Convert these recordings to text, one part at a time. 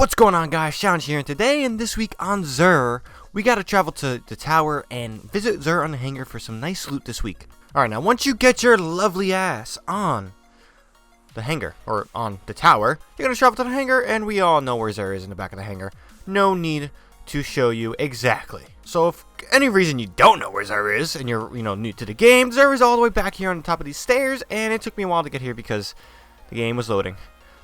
What's going on, guys? ShadowNinja here, and today and this week on Xur, we gotta travel to the tower and visit Xur on the hangar for some nice loot this week. Alright, now once you get your lovely ass on the hangar, or on the tower, you're gonna travel to the hangar, and we all know where Xur is in the back of the hangar. No need to show you exactly. So if any reason you don't know where Xur is, and you're, new to the game, Xur is all the way back here on the top of these stairs, and it took me a while to get here because the game was loading.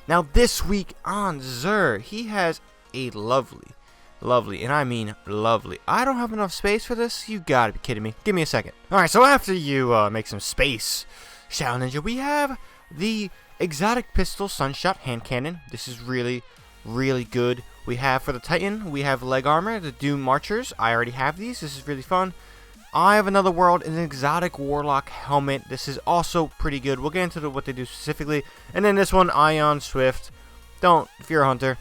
Now this week on Xur, he has a lovely, and I mean lovely. I don't have enough space for this. You gotta be kidding me. Give me a second. Alright, so after you make some space, ShadowNinja, we have the exotic pistol Sunshot hand cannon. This is really good. We have for the Titan, we have leg armor, the Doom Marchers. I already have these. This is really fun. I have another world, an exotic warlock helmet. This is also pretty good. We'll get into what they do specifically. And then this one, Ion Swift. If you're a hunter,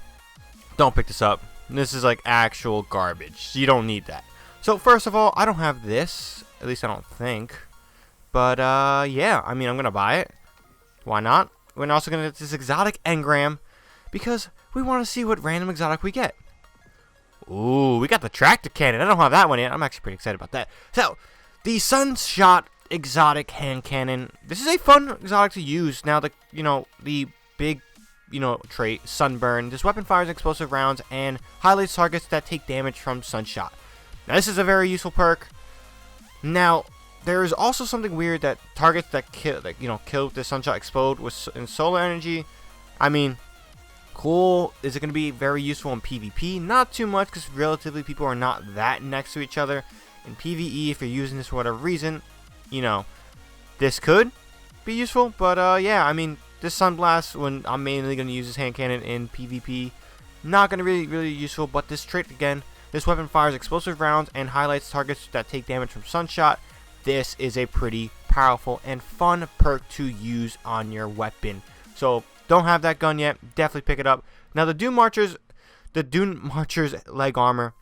don't pick this up. This is like actual garbage. You don't need that. So first of all, I don't have this. At least I don't think. But yeah, I mean, I'm going to buy it. Why not? We're also going to get this exotic engram because we want to see what random exotic we get. Ooh, we got the tractor cannon. I don't have that one yet. I'm actually pretty excited about that. So, the Sunshot exotic hand cannon. This is a fun exotic to use. Now, the big, trait, Sunburn. This weapon fires explosive rounds and highlights targets that take damage from Sunshot. Now, this is a very useful perk. Now, there is also something weird that targets that kill with the Sunshot explode in solar energy. I mean, cool. Is it going to be very useful in PvP? Not too much, because relatively people are not that next to each other. In PvE, if you're using this for whatever reason, this could be useful. But yeah, I mean, this Sunblast, when I'm mainly going to use this hand cannon in PvP, not going to really useful. But this trait again, this weapon fires explosive rounds and highlights targets that take damage from Sunshot. This is a pretty powerful and fun perk to use on your weapon. So don't have that gun yet, definitely pick it up. Now the Doom Marchers leg armor,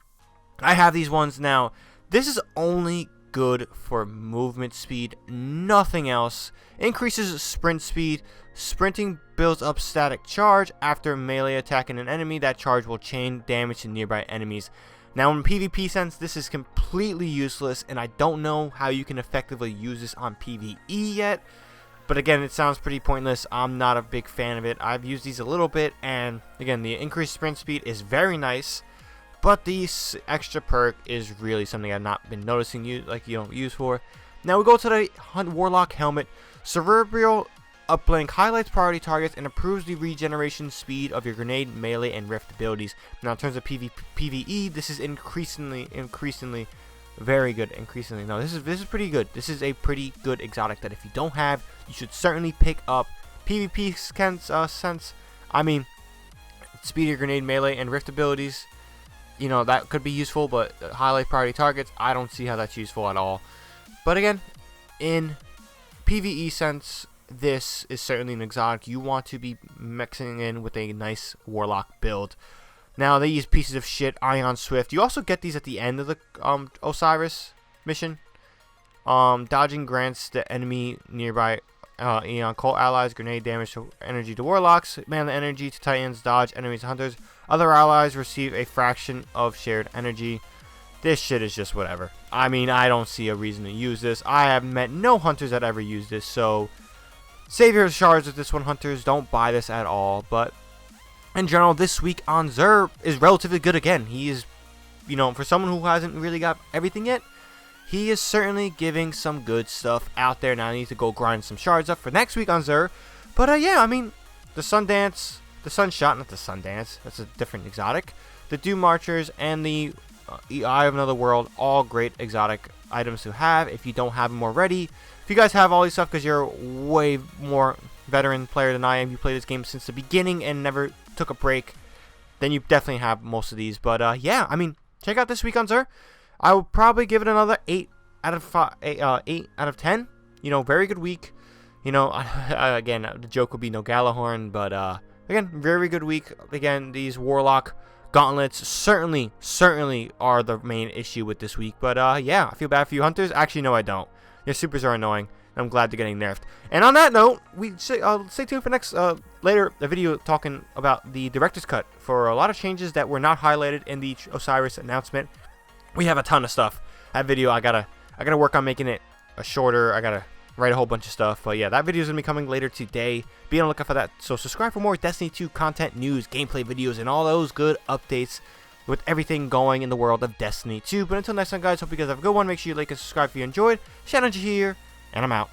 I have these ones now. This is only good for movement speed, nothing else. Increases sprint speed. Sprinting builds up static charge. After melee attacking an enemy, that charge will chain damage to nearby enemies. Now in PvP sense, this is completely useless, and I don't know how you can effectively use this on PvE yet. But again, it sounds pretty pointless. I'm not a big fan of it. I've used these a little bit, and again, the increased sprint speed is very nice. But the extra perk is really something I've not been noticing use for. Now we go to the Warlock helmet. Cerebral uplink highlights priority targets and improves the regeneration speed of your grenade, melee, and rift abilities. Now in terms of PvE, this is increasingly very good. No, this is pretty good. This is a pretty good exotic that if you don't have, you should certainly pick up. PvP sense, I mean, speed of your grenade, melee, and rift abilities, that could be useful, but highlight priority targets, I don't see how that's useful at all. But again, in PvE sense, this is certainly an exotic you want to be mixing in with a nice warlock build. Now, they use pieces of shit, Ion Swift. You also get these at the end of the Osiris mission. Dodging grants the enemy nearby Eon Cult allies grenade damage to energy to warlocks, melee energy to titans, dodge enemies to hunters. Other allies receive a fraction of shared energy. This shit is just whatever. I mean, I don't see a reason to use this. I have met no hunters that ever use this, so save your shards with this one, hunters. Don't buy this at all, but in general, this week on Xur is relatively good again. He is, for someone who hasn't really got everything yet, he is certainly giving some good stuff out there. Now I need to go grind some shards up for next week on Xur. But yeah, I mean, the Sunshot, not the Sundance, that's a different exotic. The Doom Marchers and the Eye of Another World, all great exotic items to have if you don't have them already. If you guys have all these stuff because you're way more veteran player than I am, you play this game since the beginning and never took a break, then you definitely have most of these. But yeah, I mean, check out this week on Xur. I will probably give it another 8 out of 10. Very good week. Again, the joke would be no Galahorn, but again, very good week. Again, these warlock gauntlets certainly are the main issue with this week. But yeah, I feel bad for you hunters. Actually, no, I don't. Your supers are annoying. I'm glad they're getting nerfed. And on that note, stay tuned for next later a video talking about the director's cut for a lot of changes that were not highlighted in the Osiris announcement. We have a ton of stuff. That video I gotta work on making it shorter. I gotta write a whole bunch of stuff. But yeah, that video is gonna be coming later today. Be on the lookout for that. So subscribe for more Destiny 2 content, news, gameplay videos, and all those good updates with everything going in the world of Destiny 2. But until next time, guys, hope you guys have a good one. Make sure you like and subscribe if you enjoyed. ShadowNinja here, and I'm out.